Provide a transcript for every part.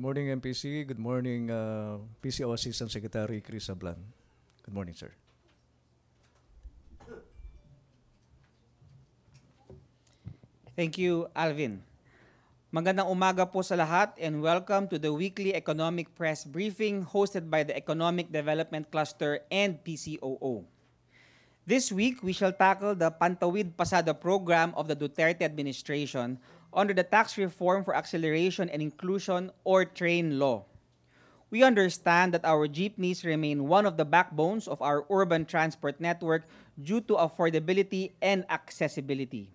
Good morning, MPC. Good morning, PCO Assistant Secretary Chris Ablan. Good morning, sir. Thank you, Alvin. Magandang umaga po sa lahat and welcome to the weekly economic press briefing hosted by the Economic Development Cluster and PCOO. This week, we shall tackle the Pantawid Pasada program of the Duterte administration under the Tax Reform for Acceleration and Inclusion or TRAIN law. We understand that our jeepneys remain one of the backbones of our urban transport network due to affordability and accessibility.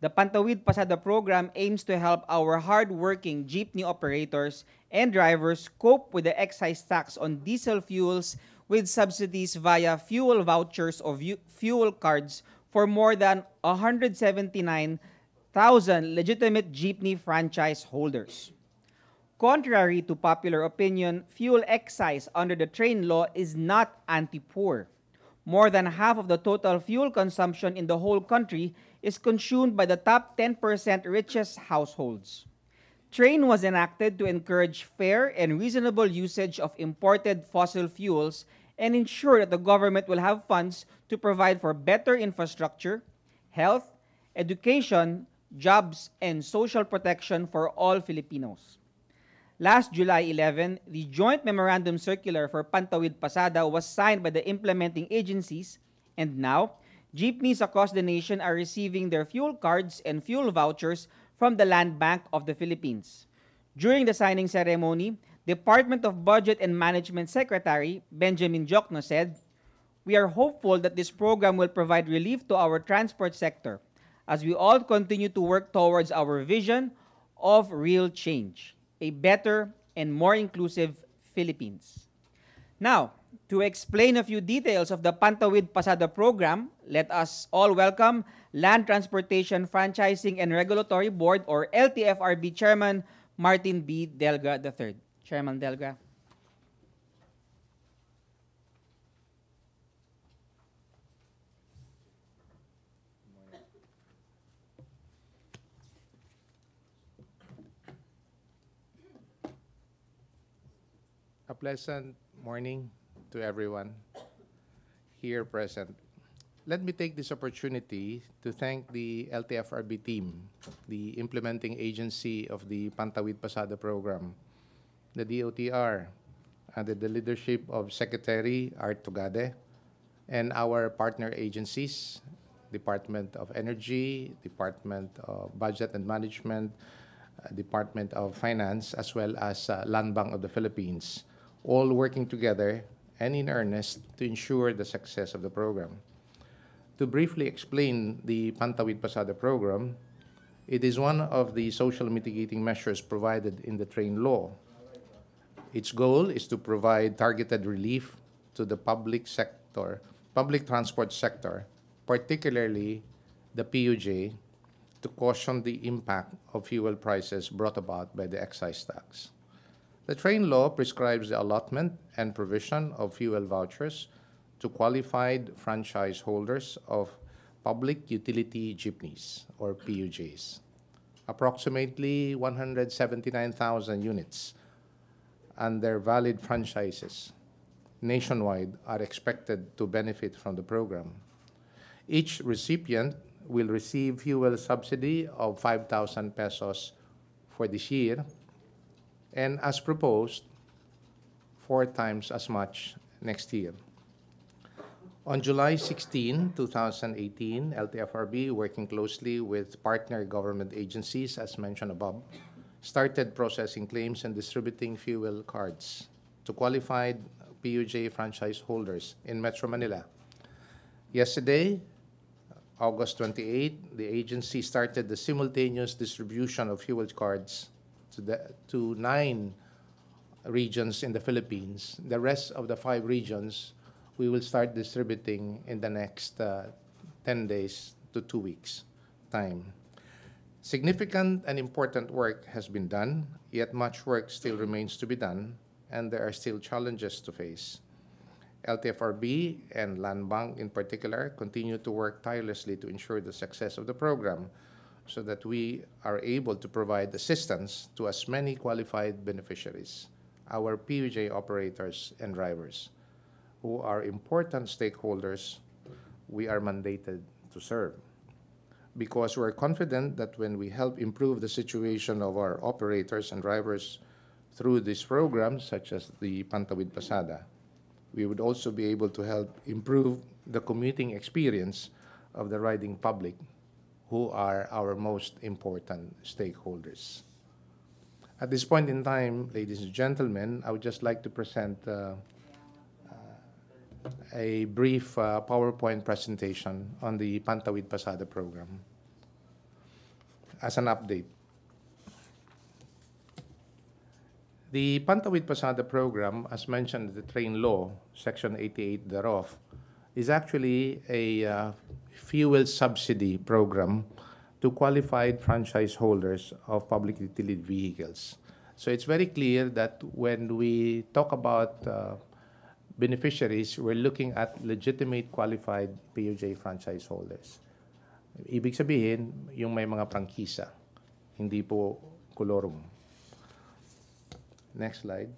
The Pantawid Pasada program aims to help our hard-working jeepney operators and drivers cope with the excise tax on diesel fuels with subsidies via fuel vouchers or fuel cards for more than 179,000 legitimate jeepney franchise holders. Contrary to popular opinion, fuel excise under the TRAIN law is not anti-poor. More than half of the total fuel consumption in the whole country is consumed by the top 10% richest households. TRAIN was enacted to encourage fair and reasonable usage of imported fossil fuels and ensure that the government will have funds to provide for better infrastructure, health, education, jobs, and social protection for all Filipinos. Last July 11, the Joint Memorandum Circular for Pantawid Pasada was signed by the implementing agencies, and now, jeepneys across the nation are receiving their fuel cards and fuel vouchers from the Land Bank of the Philippines. During the signing ceremony, Department of Budget and Management Secretary Benjamin Jokno said, "We are hopeful that this program will provide relief to our transport sector as we all continue to work towards our vision of real change, a better and more inclusive Philippines." Now, to explain a few details of the Pantawid Pasada program, let us all welcome Land Transportation Franchising and Regulatory Board or LTFRB Chairman Martin B. Delga III. Chairman Delga. A pleasant morning to everyone here present. Let me take this opportunity to thank the LTFRB team, the implementing agency of the Pantawid Pasada program, the DOTR, under the leadership of Secretary Art Tugade, and our partner agencies, Department of Energy, Department of Budget and Management, Department of Finance, as well as Land Bank of the Philippines, all working together and in earnest to ensure the success of the program. To briefly explain the Pantawid Pasada program, it is one of the social mitigating measures provided in the TRAIN law. Its goal is to provide targeted relief to the public transport sector, particularly the PUJ, to cushion the impact of fuel prices brought about by the excise tax. The TRAIN law prescribes the allotment and provision of fuel vouchers to qualified franchise holders of public utility jeepneys, or PUJs. Approximately 179,000 units under valid franchises nationwide are expected to benefit from the program. Each recipient will receive fuel subsidy of 5,000 pesos for this year, and as proposed, 4 times as much next year. On July 16, 2018, LTFRB, working closely with partner government agencies, as mentioned above, started processing claims and distributing fuel cards to qualified PUJ franchise holders in Metro Manila. Yesterday, August 28, the agency started the simultaneous distribution of fuel cards to 9 regions in the Philippines. The rest of the 5 regions we will start distributing in the next 10 days to 2 weeks time. Significant and important work has been done, yet much work still remains to be done, and there are still challenges to face. LTFRB and Land Bank in particular continue to work tirelessly to ensure the success of the program so that we are able to provide assistance to as many qualified beneficiaries, our PUJ operators and drivers, who are important stakeholders we are mandated to serve. Because we're confident that when we help improve the situation of our operators and drivers through these programs, such as the Pantawid Pasada, we would also be able to help improve the commuting experience of the riding public, who are our most important stakeholders. At this point in time, ladies and gentlemen, I would just like to present a brief PowerPoint presentation on the Pantawid Pasada program as an update. The Pantawid Pasada program, as mentioned in the train law, Section 88 thereof, is actually a fuel subsidy program to qualified franchise holders of public utility vehicles. So it's very clear that when we talk about beneficiaries, we're looking at legitimate qualified PUJ franchise holders. Ibig sabihin, yung may mga prangkisa, hindi po kolorum. Next slide.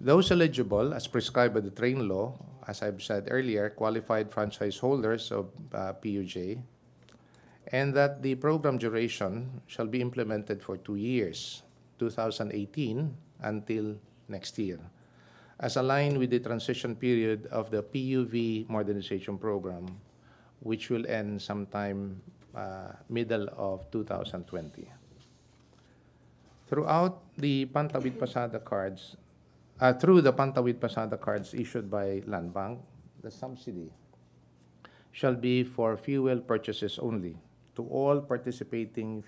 Those eligible, as prescribed by the train law, as I've said earlier, qualified franchise holders of PUJ, and that the program duration shall be implemented for 2 years, 2018 until next year, as aligned with the transition period of the PUV modernization program, which will end sometime middle of 2020. Throughout the Pantawid Pasada cards, through the Pantawid Pasada cards issued by Land Bank, the subsidy shall be for fuel purchases only to all participating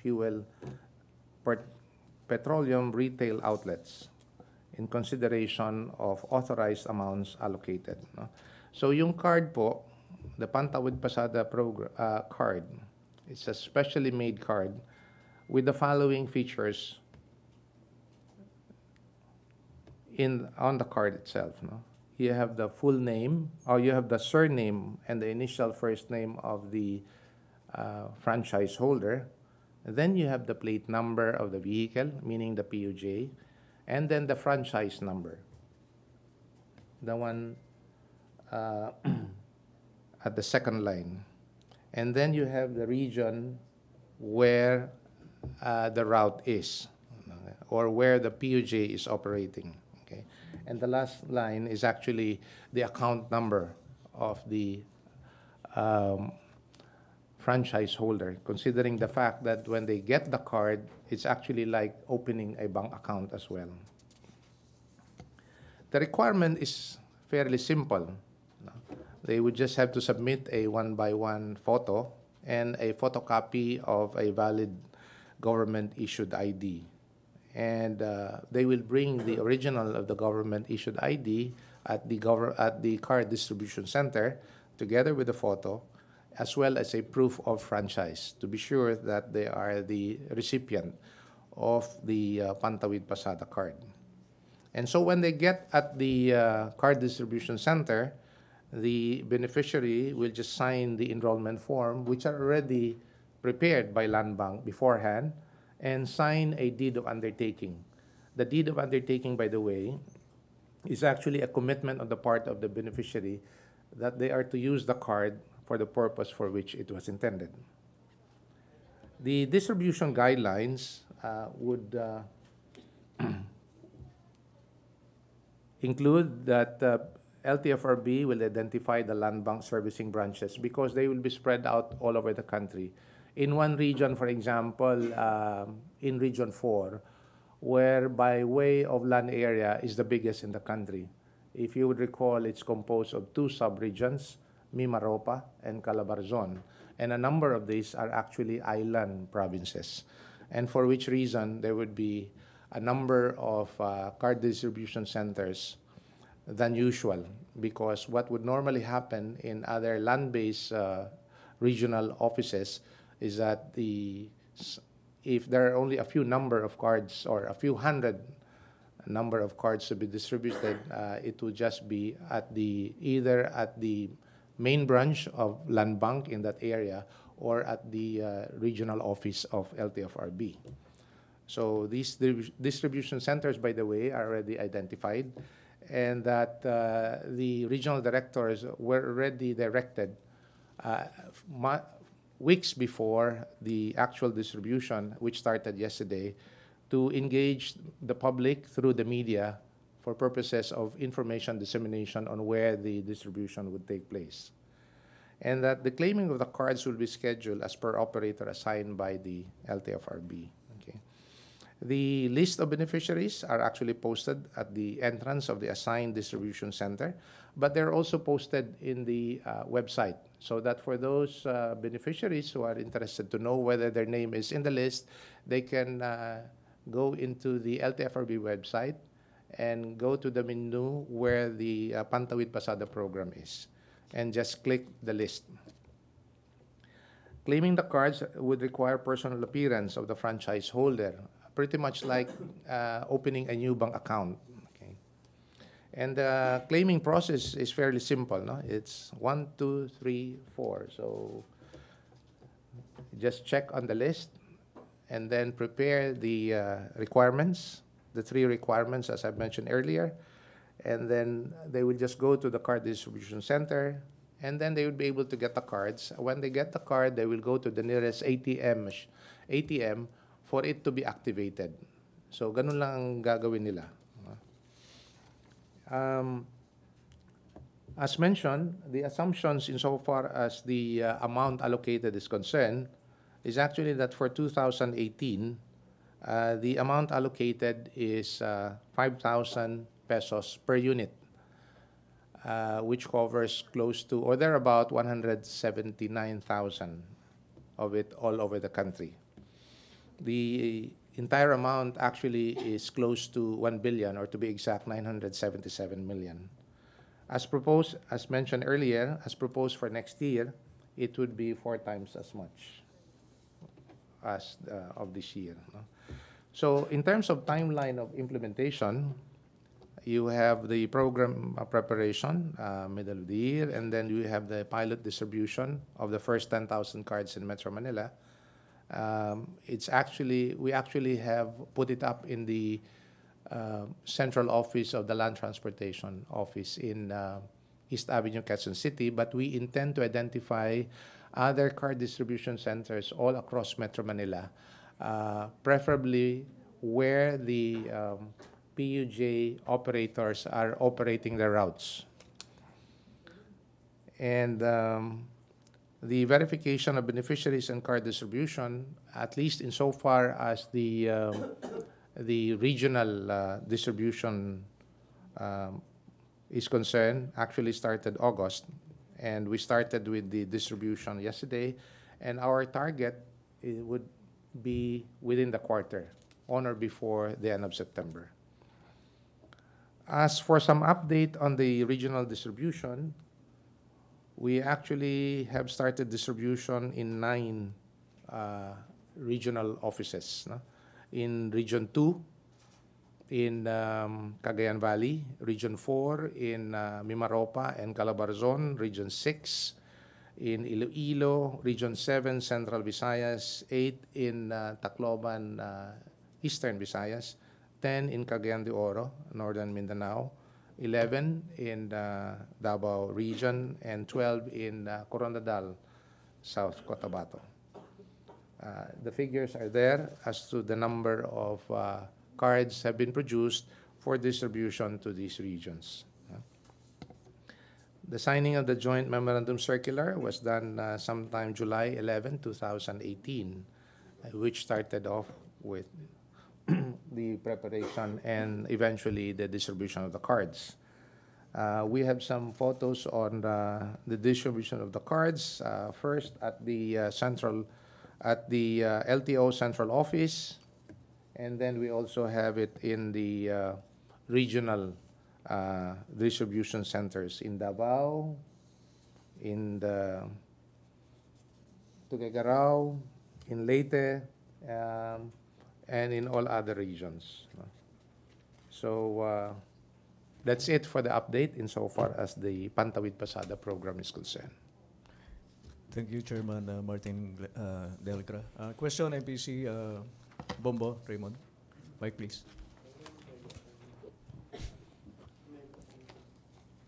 petroleum retail outlets in consideration of authorized amounts allocated. No? So yung card po, the Pantawid Pasada card, it's a specially made card with the following features on the card itself. No? You have the full name, or you have the surname and the initial first name of the franchise holder. And then you have the plate number of the vehicle, meaning the PUJ, and then the franchise number, the one at the second line. And then you have the region where the route is, or where the PUJ is operating. Okay? And the last line is actually the account number of the franchise holder, considering the fact that when they get the card, it's actually like opening a bank account as well. The requirement is fairly simple. They would just have to submit a 1-by-1 photo and a photocopy of a valid government-issued ID. And they will bring the original of the government-issued ID at the card distribution center, together with the photo, as well as a proof of franchise, to be sure that they are the recipient of the Pantawid Pasada card. And so when they get at the card distribution center, the beneficiary will just sign the enrollment form, which are already prepared by Land Bank beforehand, and sign a deed of undertaking. The deed of undertaking, by the way, is actually a commitment on the part of the beneficiary that they are to use the card for the purpose for which it was intended. The distribution guidelines would include that LTFRB will identify the Land Bank servicing branches because they will be spread out all over the country. In one region, for example, in Region 4, where by way of land area is the biggest in the country. If you would recall, it's composed of 2 sub-regions, Mimaropa and Calabarzon, and a number of these are actually island provinces, and for which reason there would be a number of card distribution centers than usual, because what would normally happen in other land-based regional offices is that if there are only a few number of cards or a few hundred number of cards to be distributed, it would just be at either at the main branch of Land Bank in that area or at the regional office of LTFRB. So these distribution centers, by the way, are already identified, and that the regional directors were already directed weeks before the actual distribution, which started yesterday, to engage the public through the media for purposes of information dissemination on where the distribution would take place. And that the claiming of the cards will be scheduled as per operator assigned by the LTFRB. Okay. The list of beneficiaries are actually posted at the entrance of the assigned distribution center, but they're also posted in the website, so that for those beneficiaries who are interested to know whether their name is in the list, they can go into the LTFRB website and go to the menu where the Pantawid Pasada program is, and just click the list. Claiming the cards would require personal appearance of the franchise holder, pretty much like opening a new bank account. Okay. And the claiming process is fairly simple. No? It's 1, 2, 3, 4. So just check on the list and then prepare the requirements, the 3 requirements as I mentioned earlier. And then they will just go to the card distribution center, and then they will be able to get the cards. When they get the card, they will go to the nearest ATM for it to be activated. So, ganun lang ang gagawin nila. As mentioned, the assumptions insofar as the amount allocated is concerned is actually that for 2018, the amount allocated is 5,000 pesos per unit, which covers close to, or thereabout, 179,000 of it all over the country. The entire amount actually is close to 1 billion, or to be exact, 977 million. As proposed, as mentioned earlier, as proposed for next year, it would be 4 times as much as of this year. No? So in terms of timeline of implementation, you have the program preparation, middle of the year, and then you have the pilot distribution of the first 10,000 cards in Metro Manila. We actually have put it up in the central office of the Land Transportation Office in East Avenue, Quezon City, but we intend to identify other card distribution centers all across Metro Manila, preferably where the PUJ operators are operating their routes. And the verification of beneficiaries and card distribution, at least insofar as the regional distribution is concerned, actually started August. And we started with the distribution yesterday. And our target would be within the quarter, on or before the end of September. As for some update on the regional distribution, we actually have started distribution in 9 regional offices. No? In Region 2, in Cagayan Valley, Region 4, in Mimaropa and Calabarzon, Region 6, in Iloilo, Region 7, Central Visayas, 8 in Tacloban, Eastern Visayas, 10 in Cagayan de Oro, Northern Mindanao, 11 in Davao Region, and 12 in Coronadal, South Cotabato. The figures are there as to the number of cards have been produced for distribution to these regions. The signing of the joint memorandum circular was done sometime July 11, 2018, which started off with the preparation and eventually the distribution of the cards. We have some photos on the distribution of the cards. First at the LTO central office, and then we also have it in the regional distribution centers in Davao, in the Tuguegarao, in Leyte, and in all other regions. So that's it for the update insofar as the Pantawid Pasada program is concerned. Thank you, Chairman Martin Delgra. Question, MPC Bombo Raymond. Mike, please.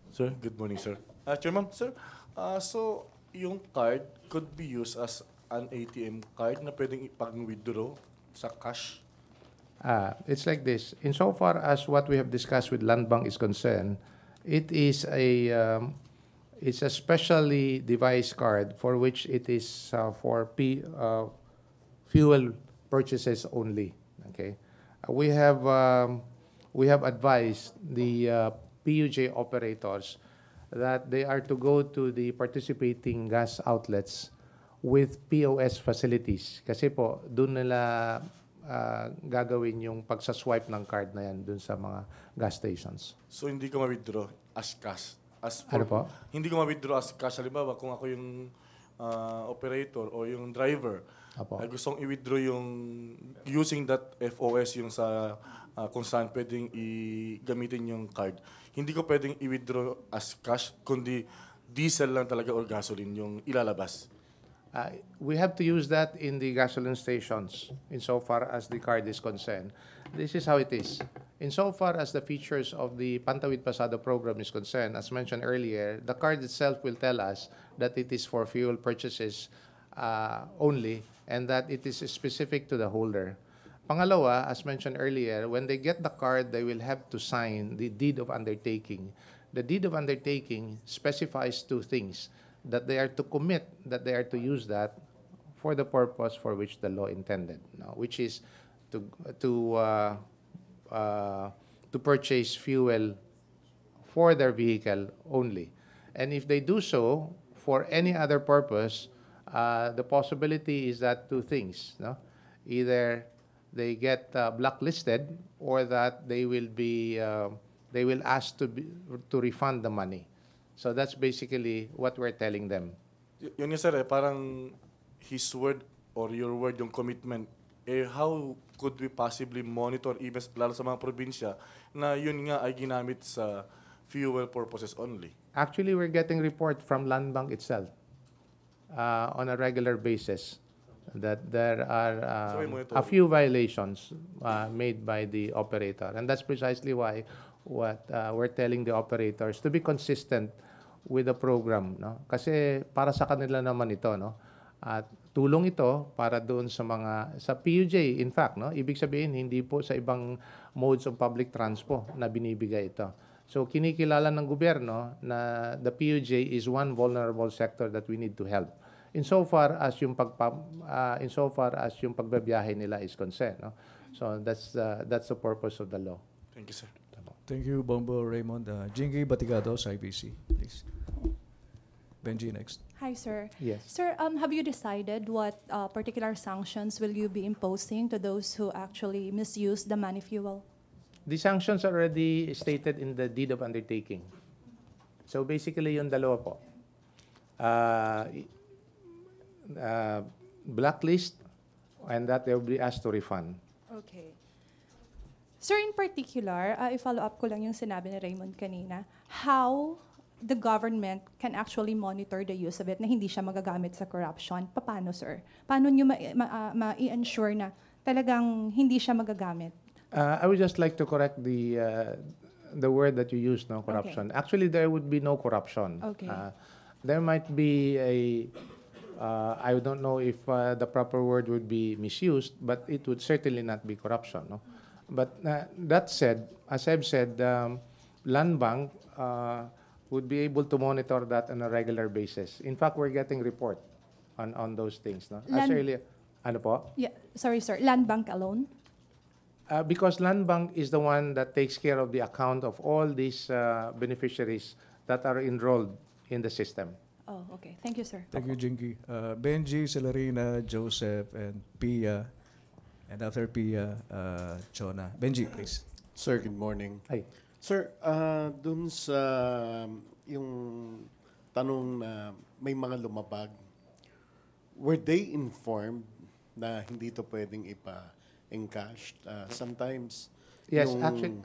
Sir, good morning, sir. Chairman, sir, so yung card could be used as an ATM card na pwedeng ipag-withdraw sa cash? It's like this. Insofar as what we have discussed with Land Bank is concerned, it is it's a specially devised card for which it is for fuel purchases only. Okay, we have advised the PUJ operators that they are to go to the participating gas outlets with POS facilities. Kasi po, doon nila gagawin yung pagsaswipe ng card na yan doon sa mga gas stations. So hindi ko ma-withdraw as cash? Ano po? Hindi ko ma-withdraw as cash. Halimbawa, kung ako yung operator o yung driver, Apo. ay gustong i-withdraw yung using that FOS yung sa kung saan pwedeng gamitin yung card. Hindi ko pwedeng i-withdraw as cash, kundi diesel lang talaga or gasoline yung ilalabas. We have to use that in the gasoline stations insofar as the card is concerned. This is how it is. Insofar as the features of the Pantawid Pasada program is concerned, as mentioned earlier, the card itself will tell us that it is for fuel purchases only and that it is specific to the holder. Pangalawa, as mentioned earlier, when they get the card, they will have to sign the deed of undertaking. The deed of undertaking specifies two things: that they are to commit, that they are to use that for the purpose for which the law intended, which is to purchase fuel for their vehicle only. And if they do so for any other purpose, the possibility is that two things, either they get blacklisted or that they will ask to refund the money. So that's basically what we're telling them. Yun nga sir, parang his word or your word, yung commitment, how could we possibly monitor, even lalo sa mga probinsya, na yun nga ay ginamit sa fuel purposes only? Actually, we're getting report from Land Bank itself on a regular basis that there are a few violations made by the operator. And that's precisely why what we're telling the operators to be consistent with the program, kasi para sa kanila naman ito, at tulong ito para doon sa PUJ, in fact, ibig sabihin hindi po sa ibang modes of public transport na binibigay ito. So kinikilala ng gobyerno na the PUJ is one vulnerable sector that we need to help insofar as yung pagbabiyahe nila is concerned, So that's the purpose of the law. Thank you, sir. Thank you, Bombo Raymond. Jingy Batigado sa IBC, please. Benji next. Hi, sir. Yes. Sir, have you decided what particular sanctions will you be imposing to those who actually misuse the money fuel? The sanctions are already stated in the deed of undertaking. So basically, yung dalawa po. Blacklist and that they will be asked to refund. Okay. Sir, in particular, i-follow up ko lang yung sinabi ni Raymond kanina, how the government can actually monitor the use of it na hindi siya magagamit sa corruption. Paano, sir? Paano nyo ma-i-ensure na talagang hindi siya magagamit? I would just like to correct the word that you used, corruption. Okay. Actually, there would be no corruption. Okay. There might be I don't know if the proper word would be misused, but it would certainly not be corruption. But that said, as I've said, Land Bank would be able to monitor that on a regular basis. In fact, we're getting report on those things. As earlier, ano po? Yeah, sorry, sir. Land Bank alone? Because Land Bank is the one that takes care of the account of all these beneficiaries that are enrolled in the system. Oh, okay. Thank you, sir. Thank you, Jingy. Benji, Celerina, Joseph, and Pia. And after Pia, Chona. Benji, please. Sir, good morning. Hi. Sir, dun sa yung tanong na may mga lumabag, were they informed na hindi to pwedeng ipa-encash? Sometimes, Yes, actually,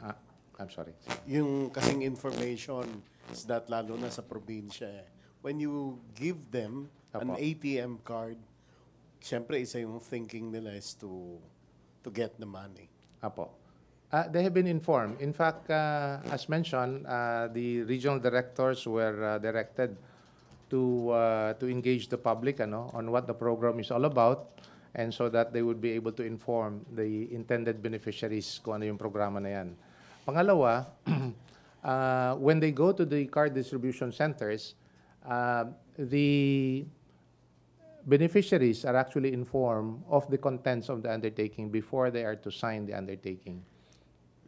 I'm sorry. yung kasing information is that lalo na sa probinsya, when you give them an Apo. ATM card, siyempre isa yung thinking nila is to get the money. Apo. They have been informed. In fact, as mentioned, the regional directors were directed to engage the public on what the program is all about, and so that they would be able to inform the intended beneficiaries kung ano yung programa na yan. Pangalawa, when they go to the card distribution centers, the beneficiaries are actually informed of the contents of the undertaking before they are to sign the undertaking.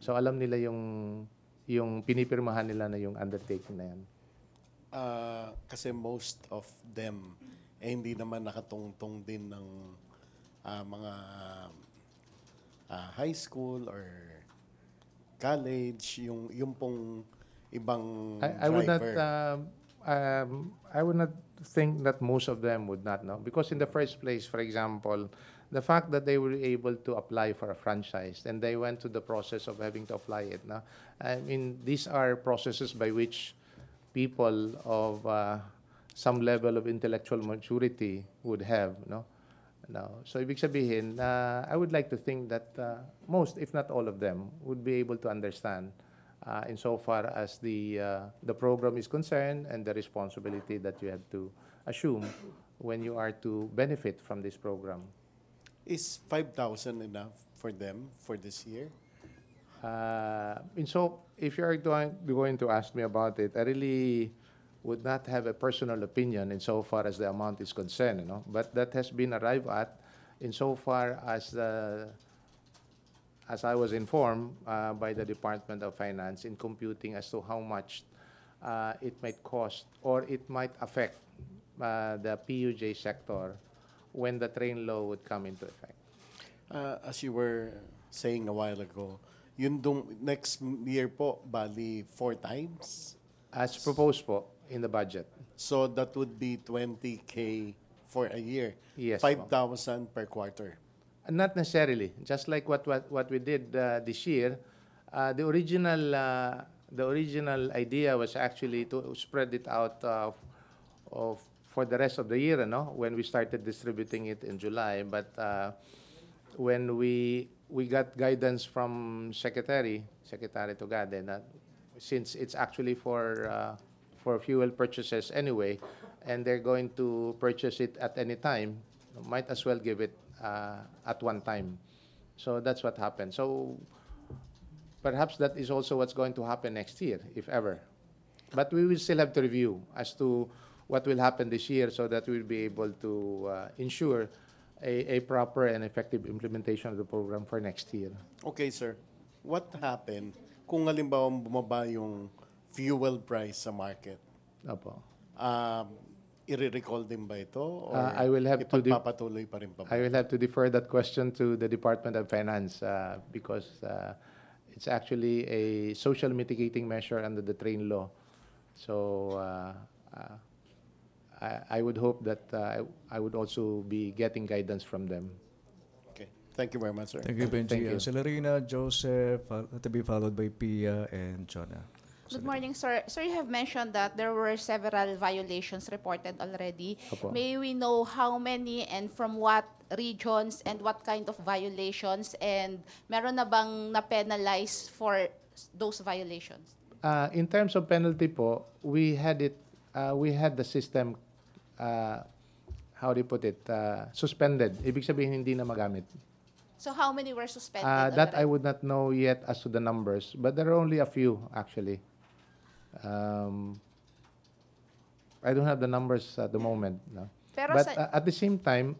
So alam nila yung pinipirmahan nila na yung undertaking na yan. Kasi most of them hindi naman nakatungtong din ng mga high school or college, yung pong ibang I would not driver. I would not think that most of them would not know, because in the first place, for example, the fact that they were able to apply for a franchise and they went to the process of having to apply it. No? I mean, these are processes by which people of some level of intellectual maturity would have. No? So ibig sabihin, I would like to think that most, if not all of them, would be able to understand insofar as the program is concerned and the responsibility that you have to assume when you are to benefit from this program. Is 5,000 enough for them for this year? And so, if you are going to ask me about it, I really would not have a personal opinion insofar as the amount is concerned, But that has been arrived at insofar as I was informed by the Department of Finance in computing as to how much it might cost or it might affect the PUJ sector when the train law would come into effect. As you were saying a while ago, yun next year po, bali 4 times? As proposed po in the budget. So that would be 20K for a year. Yes, 5,000 per quarter. Not necessarily. Just like what we did this year, the original idea was actually to spread it out for the rest of the year, when we started distributing it in July. But when we got guidance from Secretary Tugade, that since it's actually for fuel purchases anyway, and they're going to purchase it at any time, might as well give it at one time. So that's what happened. So perhaps that is also what's going to happen next year, if ever. But we will still have to review as to what will happen this year so that we'll be able to ensure a proper and effective implementation of the program for next year. Okay, sir. What happened kung halimbawa bumaba yung fuel price sa market? Opo. I-recall din ba ito? Or I will have to ipagpapatuloy pa rin pa ba? I will have to defer that question to the Department of Finance because it's actually a social mitigating measure under the train law. So I would hope that I would also be getting guidance from them. Okay. Thank you very much, sir. Thank you, Benji. Thank you. Celerina, Joseph, to be followed by Pia and Jonah. Good morning, sir. Sir, you have mentioned that there were several violations reported already. Opo. May we know how many and from what regions and what kind of violations, and meron na bang na-penalize for those violations? In terms of penalty po, we had the system, how do you put it, suspended. Ibig sabihin hindi na magamit. So how many were suspended That I already? would not know yet as to the numbers, but there are only a few actually. I don't have the numbers at the moment. No. Pero But sa- at the same time,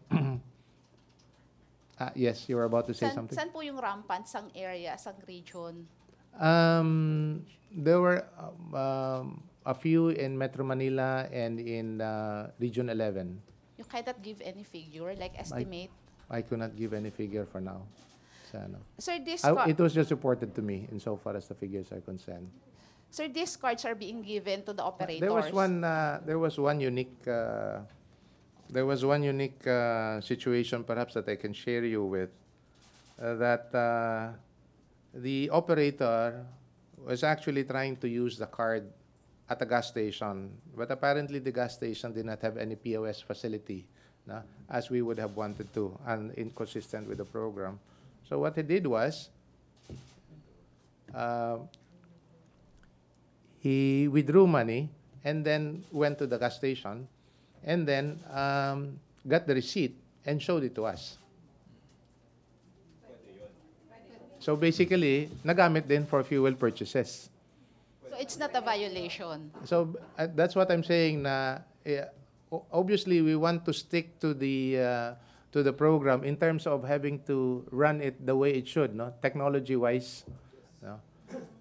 yes, you were about to say something. Saan po yung rampant? Sang area, sang region? There were a few in Metro Manila and in Region 11. You cannot give any figure, like estimate? I could not give any figure for now. So, no. Sir, It was just reported to me insofar as the figures are concerned. Sir, these cards are being given to the operators. There was one unique situation perhaps that I can share you with, that the operator was actually trying to use the card at a gas station, but apparently the gas station did not have any POS facility, no, as we would have wanted to, and inconsistent with the program. So what he did was, he withdrew money and then went to the gas station and then got the receipt and showed it to us. So basically, nagamit din for fuel purchases. So it's not a violation. So that's what I'm saying na obviously we want to stick to the program in terms of having to run it the way it should, no, technology wise, no?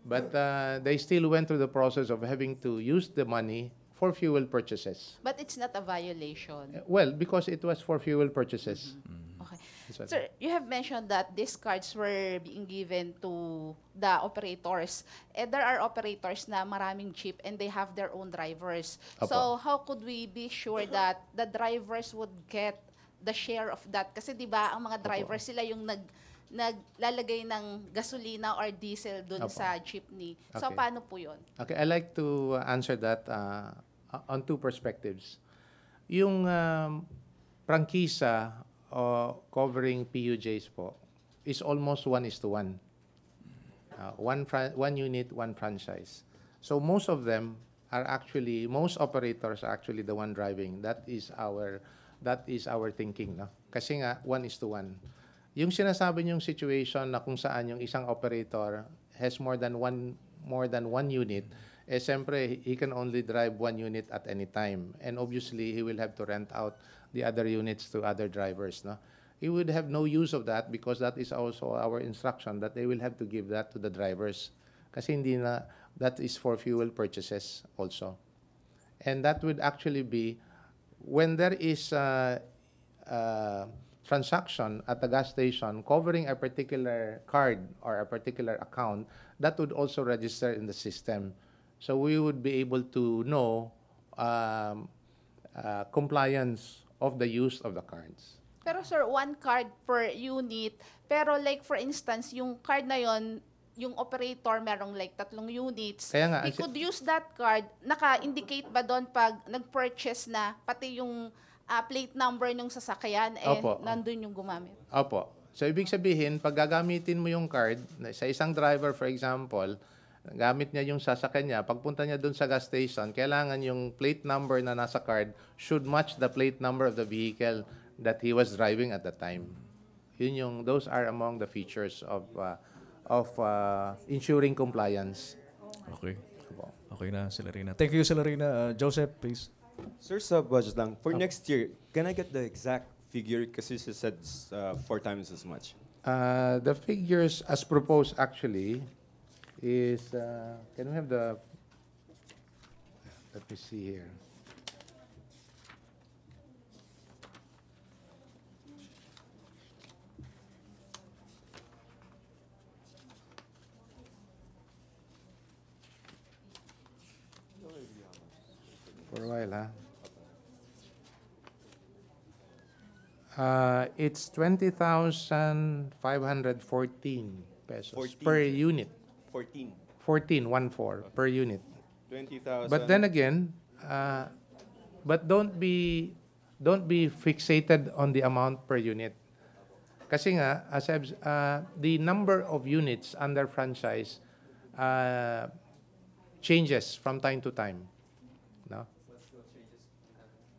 But they still went through the process of having to use the money for fuel purchases. But it's not a violation. Well, because it was for fuel purchases. Okay. That's what- Sir, you have mentioned that these cards were being given to the operators. There are operators na maraming jeep and they have their own drivers. Apo. So how could we be sure that the drivers would get the share of that? Kasi di ba ang mga drivers sila yung naglalagay ng gasolina or diesel dun Apo. sa jeepney. So Okay. paano po yun? Okay, I like to answer that on two perspectives. Yung prangkisa covering PUJs po is almost 1:1. One unit, one franchise. So most of them are actually, most operators are actually the one driving. That is our thinking, no? Kasi nga 1:1. Yung sinasabi niyong situation na kung saan yung isang operator has more than one unit, eh siyempre he can only drive one unit at any time. And obviously he will have to rent out the other units to other drivers, no? He would have no use of that because that is also our instruction that they will have to give that to the drivers. Kasi hindi na, that is for fuel purchases also. And that would actually be when there is transaction at the gas station covering a particular card or a particular account, that would also register in the system. So we would be able to know compliance of the use of the cards. Pero sir, one card per unit. Pero like for instance, yung card na yon, yung operator merong like 3 units. Kaya nga, He could use that card. Naka-indicate ba doon pag nag-purchase na pati yung plate number ng sasakyan Opo. nandun yung gumamit? Opo. So, ibig sabihin, pag gagamitin mo yung card, sa isang driver, for example, gamit niya yung sasakyan niya, pagpunta niya dun sa gas station, kailangan yung plate number na nasa card should match the plate number of the vehicle that he was driving at the time. Those are among the features of ensuring compliance. Okay. Okay na, Celerina. Thank you, Celerina. Joseph, please. Sir, sa budget lang, for next year, can I get the exact figure? Kasi you said 4 times as much. The figures as proposed actually is, can we have the, let me see here. For a while, it's 20,514 pesos 14, per sir. unit. 14. 14 per unit. 20,000. But then again, but don't be fixated on the amount per unit. Kasi nga, as the number of units under franchise changes from time to time. No?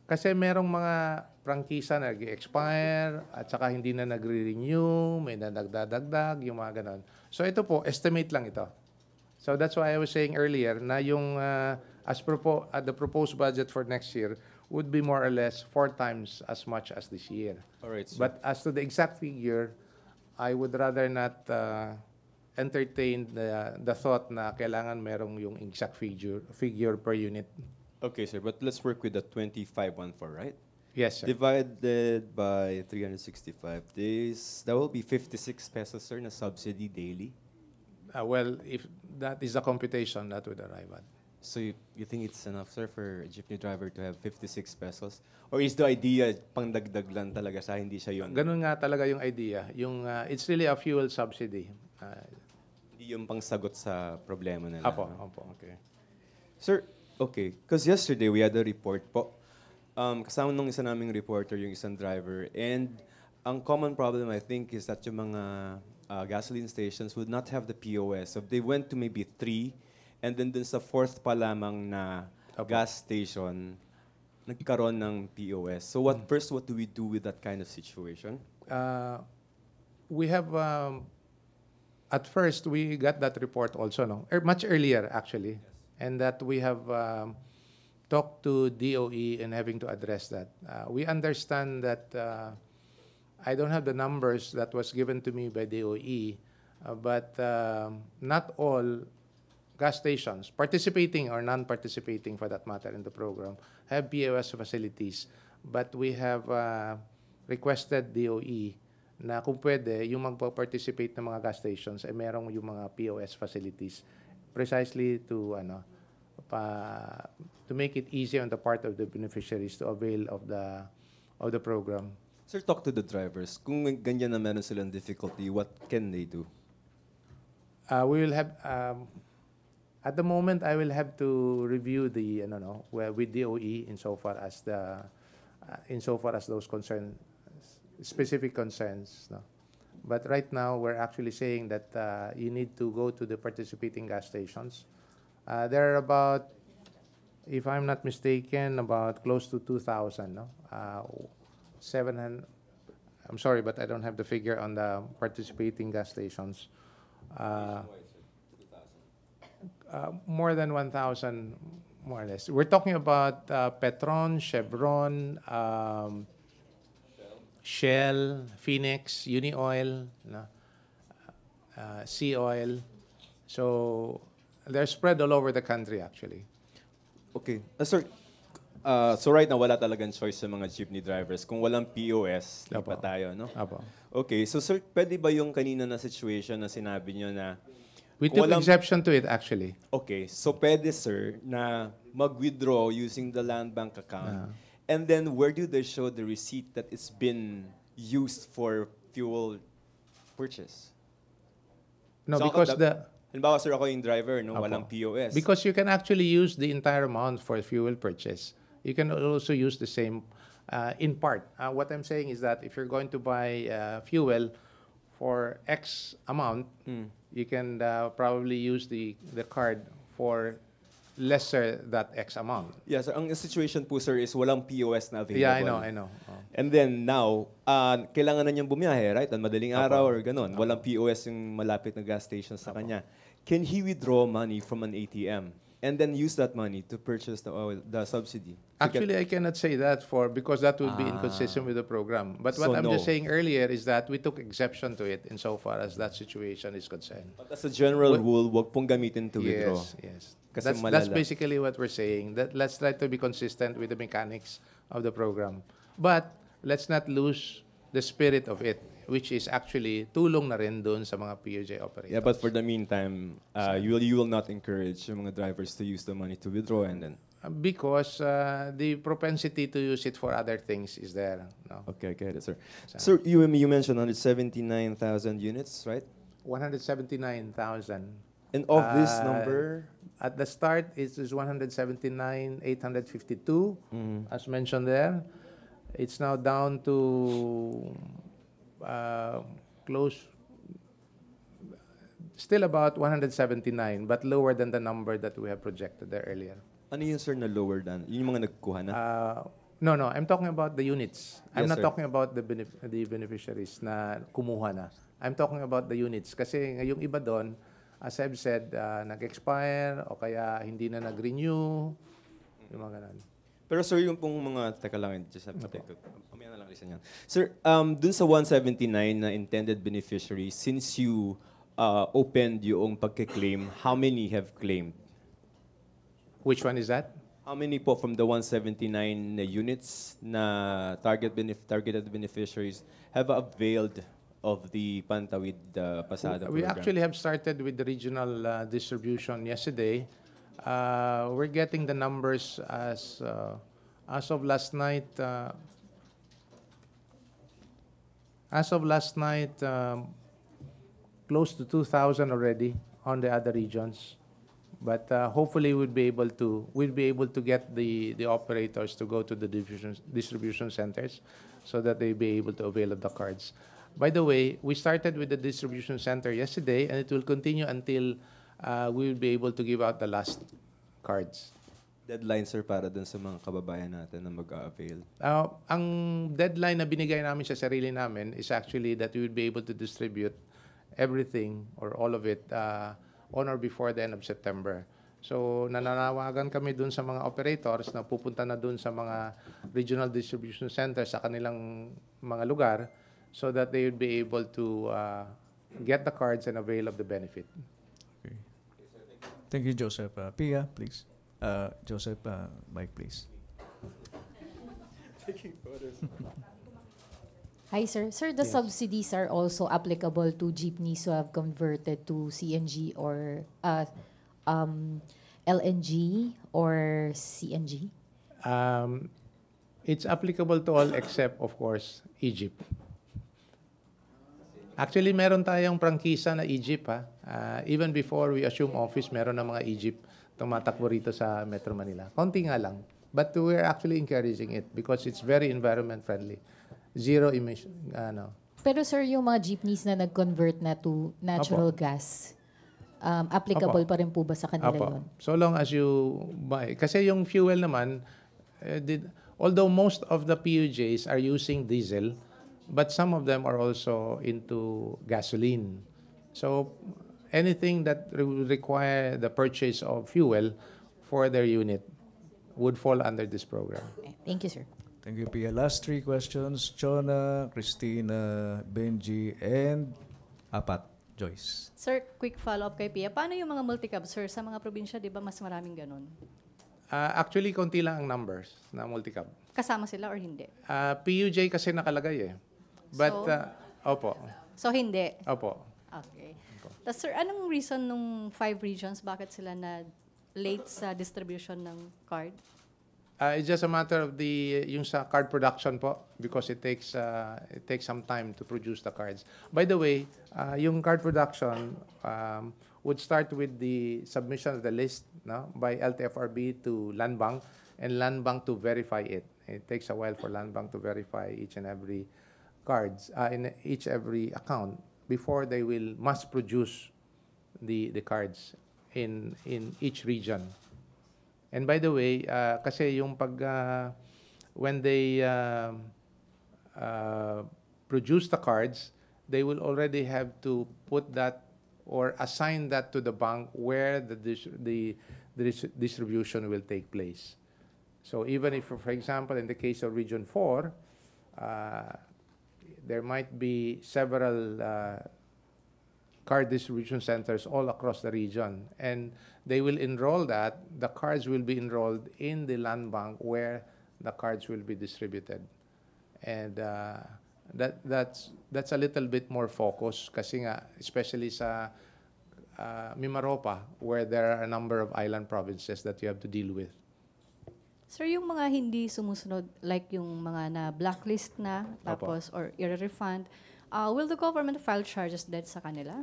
Kasi merong mga prangkisa na nag-expire at saka hindi na nagre-renew, may na nagdadagdag, yung mga ganon. So ito po, estimate lang ito. So that's why I was saying earlier na yung the proposed budget for next year would be more or less 4 times as much as this year. All right, sir. But as to the exact figure, I would rather not entertain the thought na kailangan merong yung exact figure per unit. Okay, sir, but let's work with the 2514, right? Yes, sir. Divided by 365 days, that will be 56 pesos, sir, na subsidy daily. Well, if that is the computation, that would arrive at. So you think it's enough, sir, for a jeepney driver to have 56 pesos? Or is the idea pangdagdag lang talaga sa hindi siya yun? Ganun nga talaga yung idea. It's really a fuel subsidy. Hindi yung pangsagot sa problema nila. Apo. Okay. Sir, Okay, because yesterday we had a report po. Kasama nung isa naming reporter yung isang driver. And ang common problem, I think, is that yung mga gasoline stations would not have the POS. So they went to maybe 3, and then dun sa 4th pa lamang na gas station, nagkaroon ng POS. So what do we do with that kind of situation? We have, at first, we got that report also, no? Much earlier, actually. And that we have talked to DOE and having to address that. We understand that I don't have the numbers that was given to me by DOE, but not all gas stations, participating or non-participating for that matter in the program, have POS facilities. But we have requested DOE na kung pwede, yung magpa-participate ng mga gas stations ay merong yung mga POS facilities precisely to to make it easier on the part of the beneficiaries to avail of the program. Sir, talk to the drivers. Kung may ganyan na meron silang difficulty, what can they do? We will have at the moment I will have to review the with DOE insofar as those specific concerns. No? But right now we're actually saying that you need to go to the participating gas stations. There are about, if I'm not mistaken, about close to 2,000. No? 700. I'm sorry, but I don't have the figure on the participating gas stations. More than 1,000, more or less. We're talking about Petron, Chevron, Shell, Phoenix, Unioil, Sea Oil. So they're spread all over the country, actually. Okay. Sir, so right now, wala talagang choice sa mga jeepney drivers. Kung walang POS, di pa tayo, no? Apo. Okay. So, sir, pwede ba yung kanina na situation na sinabi nyo na We took exception to it, actually. Okay. So, pwede, sir, na mag-withdraw using the land bank account. And then, where do they show the receipt that it's been used for fuel purchase? No, So, because halimbawa, sir, ako yung driver, no? Walang POS. Because you can actually use the entire amount for fuel purchase. You can also use the same, in part. What I'm saying is that if you're going to buy fuel for X amount, you can probably use the card for lesser that X amount. Yes, ang situation po, sir, is walang POS na available. Yeah, I know. And then now, kailangan na niyang bumiyahe, right? Ang madaling araw or ganon. Walang POS yung malapit na gas station sa kanya. Can he withdraw money from an ATM and then use that money to purchase the subsidy? Actually, I cannot say that because that would be inconsistent with the program. But what I'm just saying earlier is that we took exception to it insofar as that situation is concerned. But as a general rule, wag pong gamitin to withdraw. Yes. Kasi That's basically what we're saying. That let's try to be consistent with the mechanics of the program. But let's not lose the spirit of it, which is actually tulong na rin doon sa mga POJ operators. Yeah, but for the meantime, you will not encourage yung mga drivers to use the money to withdraw and then... Because the propensity to use it for other things is there. No? Okay, get it, sir. Sir, you mentioned 179,000 units, right? 179,000. And of this number... At the start, it is 179,852, as mentioned there. It's now down to still about 179, but lower than the number that we have projected there earlier. Ano yun, sir, na lower than? Yun yung mga nagkuha na? No. I'm talking about the units. I'm not sir. talking about the beneficiaries na kumuha na. I'm talking about the units. Kasi yung iba doon, as I've said, nag-expire o kaya hindi na nag-renew. Yung mga ganun. Pero sir, yung pong mga, teka lang, just have to take it. Mamaya na lang isa niyan. Sir, dun sa 179 na intended beneficiaries, since you opened yung pagkiklaim, how many have claimed? Which one is that? How many po from the 179 na units na targeted beneficiaries have availed of the Pantawid Pasada We program? actually have started with the regional distribution yesterday. We're getting the numbers as of last night. Close to 2,000 already on the other regions. But hopefully we'll be able to get the operators to go to the distribution centers so that they'll be able to avail of the cards. By the way, we started with the distribution center yesterday, and it will continue until we will be able to give out the last cards. Deadline, sir, para dun sa mga kababayan natin na mag-avail. Ang deadline na binigay namin sa sarili namin is actually that we will be able to distribute everything or all of it on or before the end of September. So nananawagan kami dun sa mga operators na pupunta na dun sa mga regional distribution centers sa kanilang mga lugar so that they would be able to get the cards and avail of the benefit. Okay. Thank you, Joseph. Pia, please. Joseph, Mike, please. Hi, sir. Sir, the subsidies are also applicable to jeepneys who have converted to CNG or LNG or CNG? It's applicable to all except, of course, Egypt. Actually, meron tayong prangkisa na Egypt. Even before we assume office, meron na mga Egypt tumatakbo rito sa Metro Manila. Konti nga lang. But we're actually encouraging it because it's very environment friendly. Zero emission. Pero sir, yung mga jeepneys na nag-convert na to natural gas, applicable pa rin po ba sa kanila yun? So long as you buy. Kasi yung fuel naman, although most of the PUJs are using diesel, but some of them are also into gasoline. So anything that will require the purchase of fuel for their unit would fall under this program. Thank you, sir. Thank you, Pia. Last three questions. Chona, Christina, Benji, and Apat, Joyce. Sir, quick follow-up kay Pia. Paano yung mga multicab, sir? Sa mga probinsya, di ba mas maraming ganun? Actually, konti lang ang numbers na multicab. Kasama sila or hindi? PUJ kasi nakalagay eh. But, opo. So, hindi? Opo. Okay. Tapos, sir, anong reason nung 5 regions, bakit sila na late sa distribution ng card? It's just a matter of yung sa card production po because it takes some time to produce the cards. By the way, yung card production would start with the submission of the list by LTFRB to Land Bank and Land Bank to verify it. It takes a while for Land Bank to verify each and every cards in every account before they will mass produce the cards in each region. And by the way, kasi yung when they produce the cards, they will already have to put that or assign that to the bank where the distribution will take place. So even if, for example, in the case of Region 4, there might be several card distribution centers all across the region, and they will enroll the cards will be enrolled in the land bank where the cards will be distributed. And that's a little bit more focus kasi nga, especially sa Mimaropa, where there are a number of island provinces that you have to deal with. Sir, yung mga hindi sumusunod, like yung mga na blacklist na, tapos, or i-refund, will the government file charges dead sa kanila?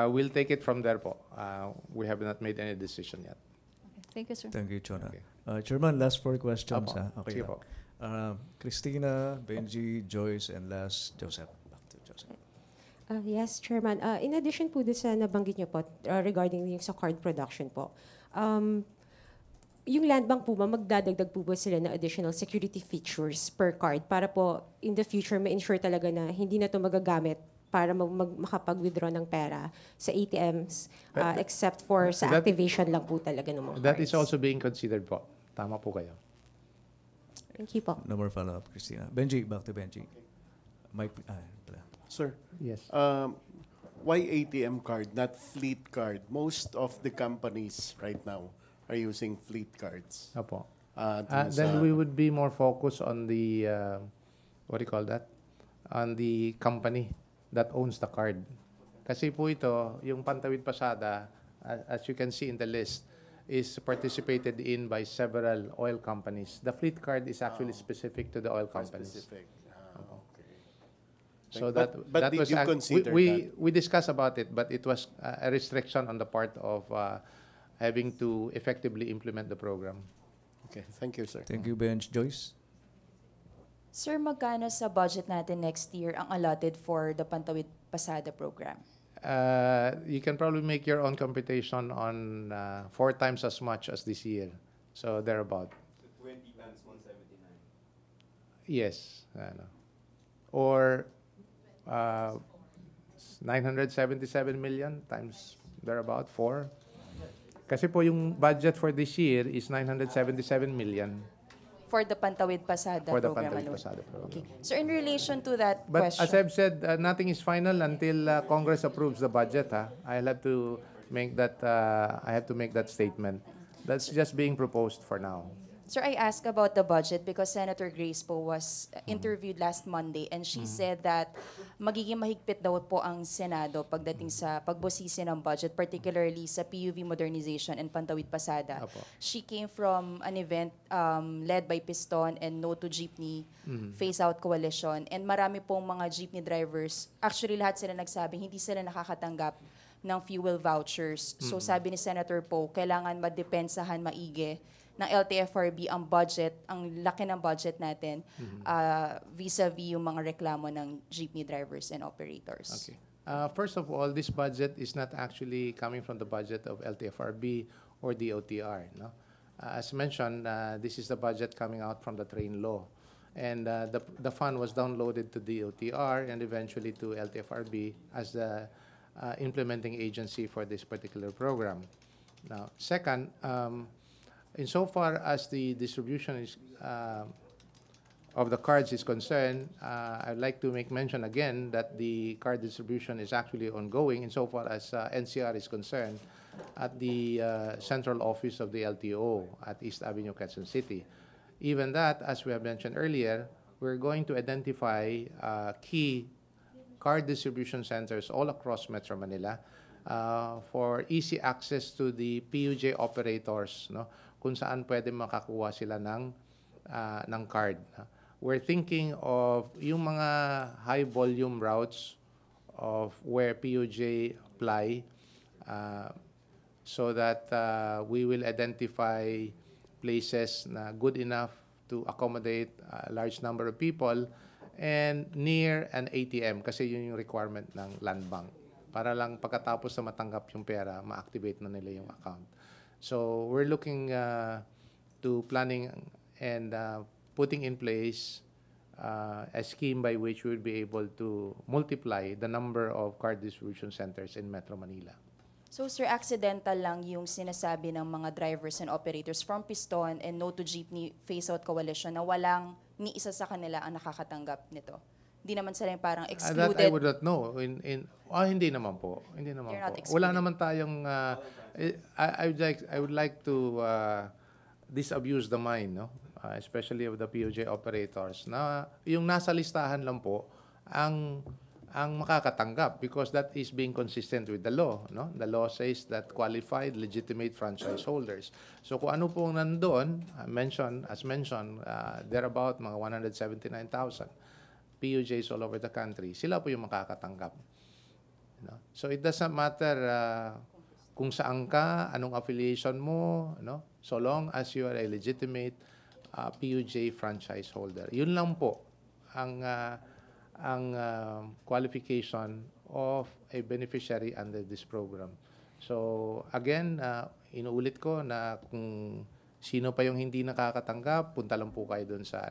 We'll take it from there po. We have not made any decision yet. Okay. Thank you, sir. Thank you, Chona. Okay. Chairman, last 4 questions. Okay lang. po. Christina, Benji, Joyce, and last, Joseph. Back to Joseph. Yes, Chairman. In addition po sa nabanggit niyo po regarding yung sa card production po, yung land bank po ba, magdadagdag po ba sila na additional security features per card para po in the future ma-ensure talaga na hindi na ito magagamit para makapag-withdraw ng pera sa ATMs except for sa activation lang po talaga ng mga cards? That is also being considered po. Tama po kayo. Thank you po. No more follow-up, Christina. Benji, back to Benji. Mike, Sir, Yes. why ATM card, not fleet card? Most of the companies right now are using fleet cards. Opo. Then we would be more focused on the, what do you call that? On the company that owns the card. Kasi po ito, yung Pantawid Pasada, as you can see in the list, is participated in by several oil companies. The fleet card is actually specific to the oil companies. Specific. Okay. So But that did was you consider that? we discussed about it, but it was a restriction on the part of having to effectively implement the program. Okay, thank you, sir. Thank you, Benj. Joyce? Sir, magkano sa budget natin next year ang allotted for the Pantawid Pasada program? You can probably make your own computation on 4 times as much as this year. So thereabout. 20 times 179. Yes. Or 977 million times thereabout 4. Kasi po yung budget for this year is 977 million. For the Pantawid Pasada For the program Pantawid alone? Pasada program. Okay. So in relation to that But question... as I've said, nothing is final until Congress approves the budget. I'll have to make that. I have to make that statement. That's just being proposed for now. Sir, I asked about the budget because Senator Grace po was interviewed last Monday and she said that magiging mahigpit daw po ang Senado pagdating sa pagbusisi ng budget, particularly sa PUV modernization and Pantawid Pasada. Apo. She came from an event led by Piston and No to Jeepney Phase Out Coalition, and marami pong mga jeepney drivers, actually lahat sila nagsabing hindi sila nakakatanggap ng fuel vouchers. So sabi ni Senator Poe, kailangan madepensahan maigi ng LTFRB ang budget, ang laki ng budget natin vis-a-vis yung mga reklamo ng jeepney drivers and operators. Okay. First of all, this budget is not actually coming from the budget of LTFRB or DOTR. No? As mentioned, this is the budget coming out from the train law. And the fund was downloaded to DOTR and eventually to LTFRB as the implementing agency for this particular program. Now, second, insofar as the distribution is, of the cards is concerned, I'd like to make mention again that the card distribution is actually ongoing insofar as NCR is concerned at the central office of the LTO at East Avenue, Quezon City. Even that, as we have mentioned earlier, we're going to identify key card distribution centers all across Metro Manila for easy access to the PUJ operators, no? Kung saan pwede makakuha sila ng card. We're thinking of yung mga high volume routes of where PUJ apply so that we will identify places na good enough to accommodate a large number of people and near an ATM kasi yun yung requirement ng land bank para lang pagkatapos na matanggap yung pera, ma-activate na nila yung account. So we're looking to planning and putting in place a scheme by which we will be able to multiply the number of card distribution centers in Metro Manila. So sir, accidental lang yung sinasabi ng mga drivers and operators from Piston and No to Jeepney Phase Out Coalition na walang ni isa sa kanila ang nakakatanggap nito? Hindi naman sila yung parang excluded? That I would not know. Hindi naman po. Hindi naman You're not po. excluded? Wala naman tayong... I would like to disabuse the mind, no? Especially of the POJ operators, na yung nasa listahan lang po ang makakatanggap because that is being consistent with the law, no? The law says that qualified legitimate franchise holders. So kung ano pong nandoon, as mentioned, there about mga 179,000 PUJs all over the country. Sila po yung makakatanggap. No? So it doesn't matter kung saan ka, anong affiliation mo, no? So long as you are a legitimate PUJ franchise holder. Yun lang po ang qualification of a beneficiary under this program. So again, inuulit ko na kung sino pa yung hindi nakakatanggap, punta lang po kayo doon sa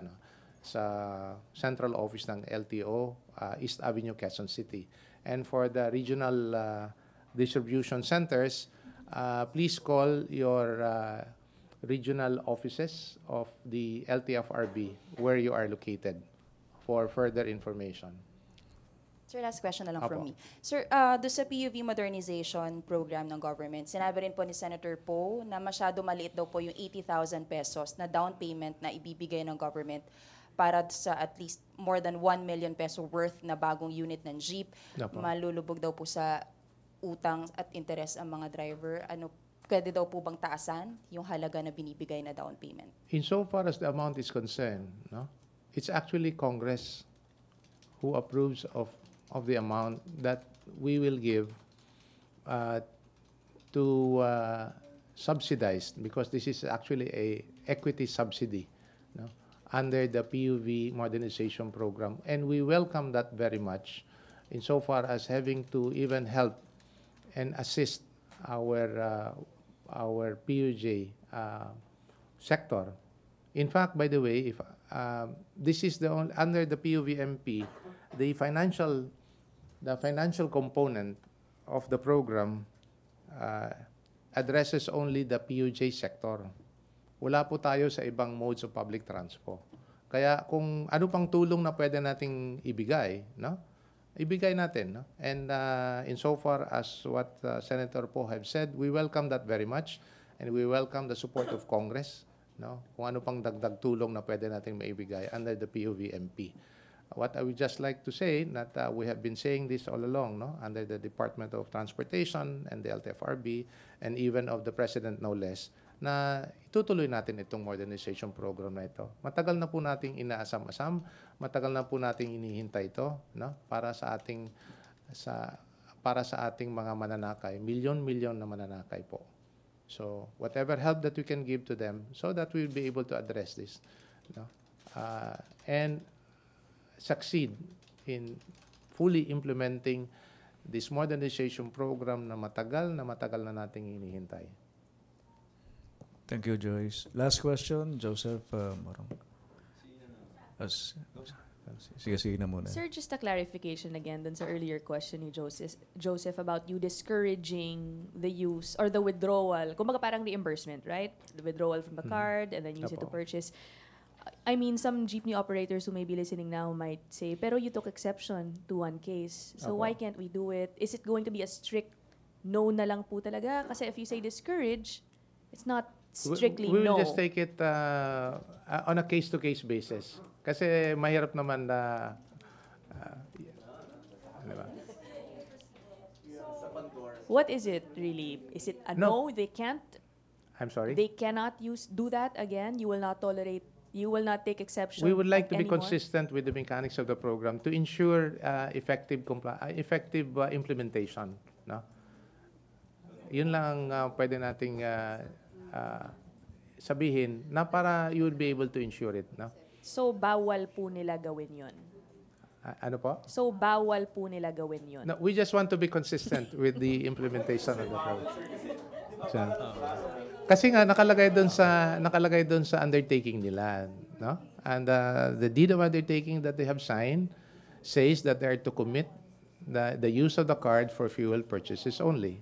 central office ng LTO, East Avenue, Quezon City. And for the regional distribution centers, please call your regional offices of the LTFRB where you are located for further information. Sir, last question na lang from Apo. me. Sir, do sa PUV modernization program ng government, sinabi rin po ni Senator Poe na masyado maliit daw po yung 80,000 pesos na down payment na ibibigay ng government para sa at least more than 1 million peso worth na bagong unit ng jeep. Apo. Malulubog daw po sa utang at interest ang mga driver. Pwede daw po bang taasan yung halaga na binibigay na down payment? Insofar as the amount is concerned, no, it's actually Congress who approves of the amount that we will give to subsidized, because this is actually a equity subsidy, no, under the PUV modernization program, and we welcome that very much, insofar as having to even help and assist our PUJ sector. In fact, by the way, if this is the only, under the PUVMP, the financial component of the program addresses only the PUJ sector. Wala po tayo sa ibang modes of public transport. Kaya kung ano pang tulong na pwede nating ibigay, no? Ibigay natin, no? And insofar as what Senator Poe have said, we welcome that very much, and we welcome the support of Congress, no? Kung ano pang dagdag tulong na pwede nating maibigay under the PUVMP. What I would just like to say, that we have been saying this all along, no? Under the Department of Transportation and the LTFRB, and even of the President, no less, na itutuloy natin itong modernization program na ito. Matagal na po nating inaasam-asam, matagal na po nating inihintay ito, no? Para sa ating mga mananakay, milyon-milyon na mananakay po. So whatever help that we can give to them, so that we'll be able to address this, no? And succeed in fully implementing this modernization program na matagal na nating hinihintay. Thank you, Joyce. Last question, Joseph Morong. Sige, sige na muna. Sir, just a clarification again dun sa earlier question ni Joseph about you discouraging the use or the withdrawal, kumbaga parang reimbursement, right? The withdrawal from the card and then use it to purchase. I mean, some jeepney operators who may be listening now might say, pero you took exception to one case. So why can't we do it? Is it going to be a strict no na lang po talaga? Kasi if you say discourage, it's not strictly we will no. just take it on a case-to-case basis. Kasi mahirap naman na... diba? What is it really? Is it a no? They can't? I'm sorry? They cannot do that again? You will not tolerate, you will not take exception? We would like to be anymore? consistent with the mechanics of the program to ensure effective implementation. No? Yun lang pwede nating sabihin na para you would be able to ensure it. No? So, bawal po nila gawin yun? Ano po? So, bawal po nila gawin yun? No, we just want to be consistent with the implementation of the program. So, kasi nga nakalagay doon sa undertaking nila, no? And the deed of undertaking that they have signed says that they are to commit the use of the card for fuel purchases only.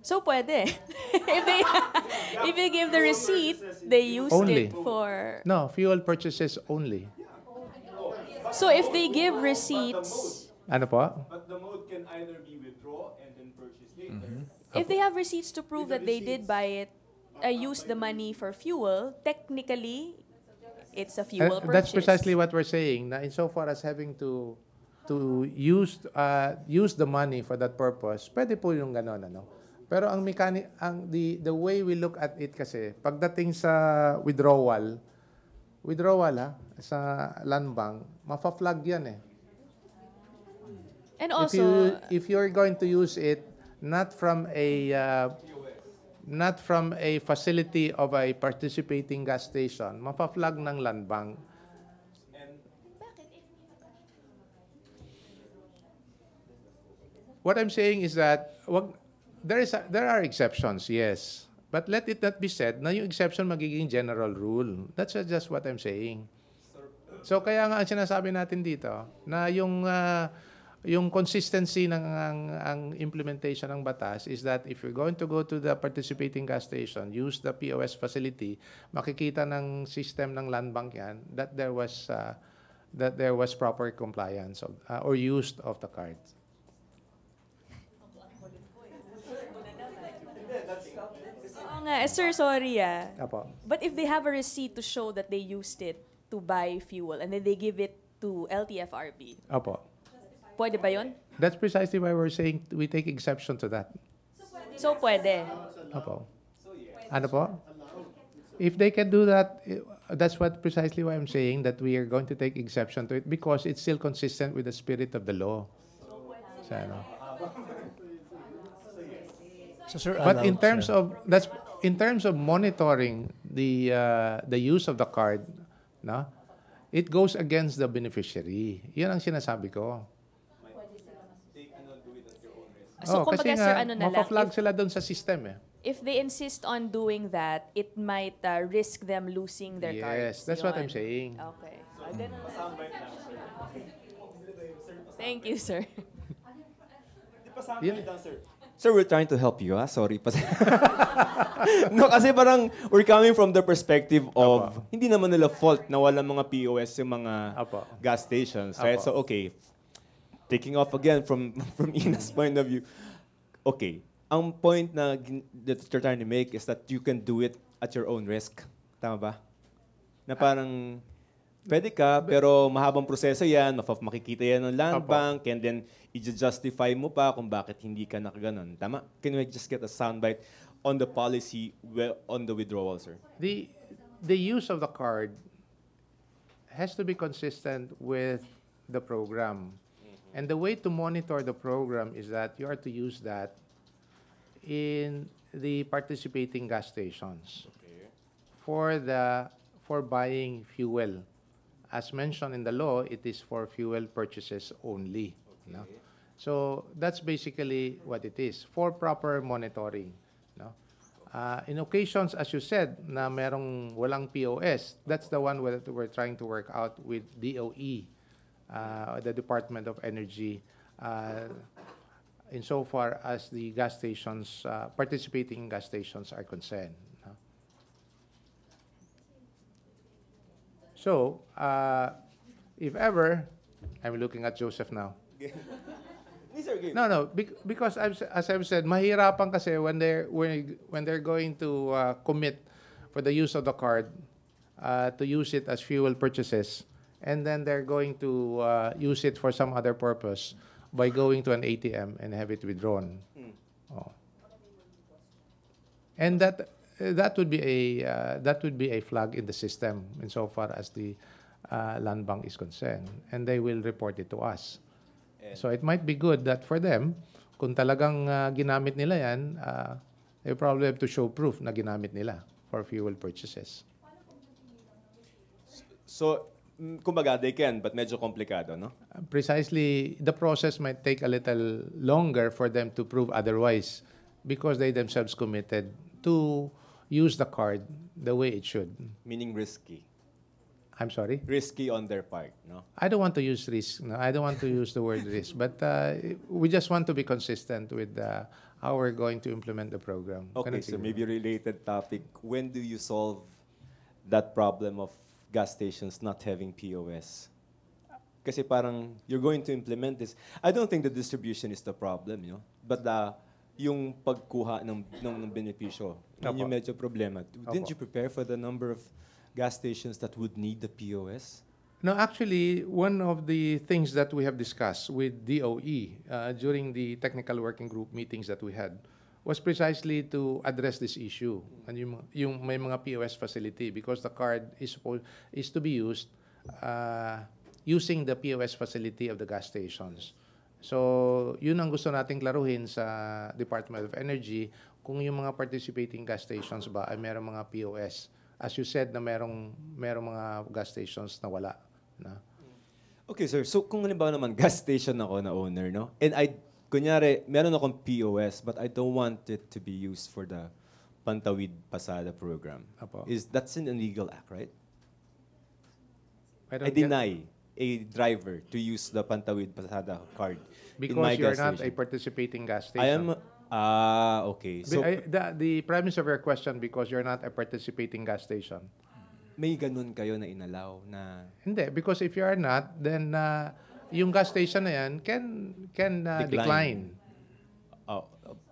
So pwede. If they give the receipt, they used only. it for... No, fuel purchases only. So if they give receipts... Ano po? But the mode can either be withdraw and then purchase later. If they have receipts to prove that they did buy it, use the money for fuel, technically, it's a fuel purchase. That's precisely what we're saying. Na insofar as having to use the money for that purpose, pwede po yung gano'n, ano? Pero the way we look at it kasi, pagdating sa withdrawal sa land bank, mafa-flag yan eh. And also, if you're going to use it not from a facility of a participating gas station, mafa-flag ng land bank. What I'm saying is that there are exceptions, yes. But let it not be said na yung exception magiging general rule. That's just what I'm saying. So kaya nga ang sinasabi natin dito na yung consistency ng ang implementation ng batas is that if you're going to go to the participating gas station, use the POS facility, makikita ng system ng land bank yan that there was proper compliance or use of the card. Sir, sorry Apo. But if they have a receipt to show that they used it to buy fuel and then they give it to LTFRB, Apo. pwede ba yun? That's precisely why we're saying we take exception to that. So pwede? Apo. Ano po? If they can do that, that's precisely why I'm saying that we are going to take exception to it because it's still consistent with the spirit of the law. So, ano? So, sir, But in allowed terms siya. of monitoring the use of the card, no, it goes against the beneficiary. Yan ang sinasabi ko. So, kumbaga, kasi sir, nga, ano na lang, mapa-flag sila doon sa system eh. if they insist on doing that, it might risk them losing their cards. Yes, that's what I'm Yun. saying. Okay. Thank you, sir. Sir, we're trying to help you, Sorry. No, kasi parang we're coming from the perspective of hindi naman nila fault na walang mga POS yung mga gas stations, right? Apo. So, okay. Taking off again from Ina's point of view. Okay. Ang point that you're trying to make is that you can do it at your own risk. Tama ba? Na parang pwede ka, pero mahabang proseso yan, makikita yan ng land bank, and then i-justify mo pa kung bakit hindi ka nakaganon. Tama? Can we just get a soundbite on the policy on the withdrawal, sir? The use of the card has to be consistent with the program. And the way to monitor the program is that you are to use that in the participating gas stations for buying fuel. As mentioned in the law, it is for fuel purchases only. No? So that's basically what it is, for proper monitoring. No? In occasions, as you said, na merong walang POS, that's the one that we're trying to work out with DOE, the Department of Energy, insofar as the gas stations, participating gas stations are concerned. No? So, if ever, I'm looking at Joseph now. No, because as I've said, mahirapan kasi when they're going to commit for the use of the card to use it as fuel purchases, and then they're going to use it for some other purpose by going to an ATM and have it withdrawn. Oh. And that would be a flag in the system insofar as the land bank is concerned, and they will report it to us. So it might be good that for them, kung talagang ginamit nila yan, they probably have to show proof na ginamit nila for fuel purchases. So, kumbaga, they can, but medyo komplikado, no? Precisely, the process might take a little longer for them to prove otherwise because they themselves committed to use the card the way it should. Meaning risky. I'm sorry? Risky on their part, no? I don't want to use risk. No? I don't want to use the word risk. But we just want to be consistent with how we're going to implement the program. Okay, so maybe related topic. When do you solve that problem of gas stations not having POS? Kasi parang you're going to implement this. I don't think the distribution is the problem, you know? But yung pagkuha ng benepisyo, yun yung medyo problema. Didn't you prepare for the number of gas stations that would need the POS? No, actually, one of the things that we have discussed with DOE during the technical working group meetings that we had was precisely to address this issue. And yung may mga POS facility, because the card is to be used using the POS facility of the gas stations. So, yun ang gusto nating klaruhin sa Department of Energy, kung yung mga participating gas stations ba ay merong mga POS. As you said, na merong mga gas stations na wala. Na. Okay, sir. So, kung halimbawa naman, gas station ako na owner, no? And kunyari, meron akong POS, but I don't want it to be used for the Pantawid Pasada program. Apo. That's an illegal act, right? I I deny a driver to use the Pantawid Pasada card in my because you're gas not station. a participating gas station. I am. Okay. So, The premise of your question, because you're not a participating gas station. may ganun kayo na inalaw na Hindi, because if you are not, then yung gas station na yan can decline.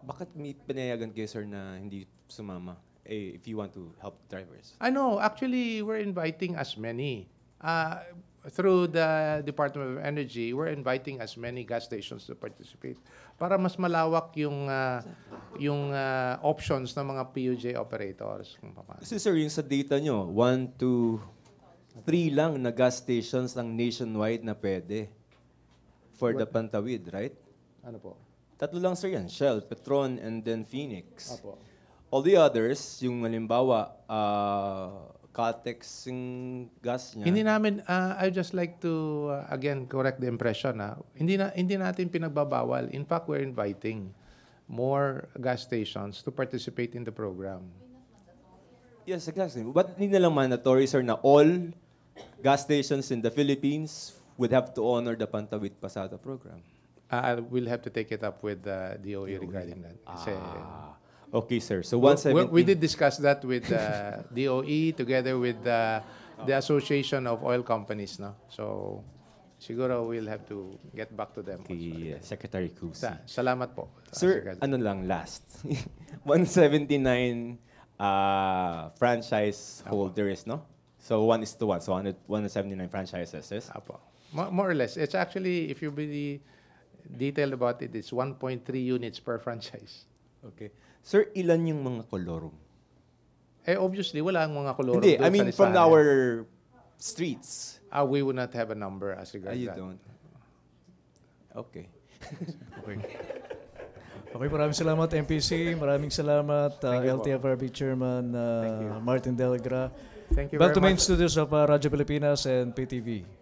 Bakit may pinayagan kayo, sir, na hindi sumama? If you want to help drivers. I know, actually, we're inviting as many. Through the Department of Energy, we're inviting as many gas stations to participate para mas malawak yung options ng mga PUJ operators. Kasi, sir, yung sa data nyo, 1, 2, 3 lang na gas stations ang nationwide na pwede for the Pantawid, right? Ano po? Tatlo lang, sir, yan. Shell, Petron, and then Phoenix. Apo. All the others, yung halimbawa, Caltex yung gas niya. Hindi namin, I just like to, again, correct the impression. Hindi natin pinagbabawal. In fact, we're inviting more gas stations to participate in the program. Yes, exactly. But hindi na lang mandatory, sir, na all gas stations in the Philippines would have to honor the Pantawid Pasada program. I will have to take it up with the DOE regarding that. Kasi, okay, sir. So we 170. did discuss that with DOE together with the Association of Oil Companies. No? So, siguro we'll have to get back to them. Okay, Secretary Cruz. Salamat po. Sir, ano lang last? 179 franchise holders, no? So 1:1. So 179 franchises, yes? Apo. More or less. It's actually, if you be detailed about it, it's 1.3 units per franchise. Okay. Sir, ilan yung mga kolorum? Obviously, wala ang mga kolorum. Hindi, I mean from our streets. We would not have a number as regards You that. don't? Okay. Okay. Okay, maraming salamat MPC, maraming salamat LTFRB Chairman Martin Delegra. Thank you Back very to main much. studios of Radyo Pilipinas and PTV.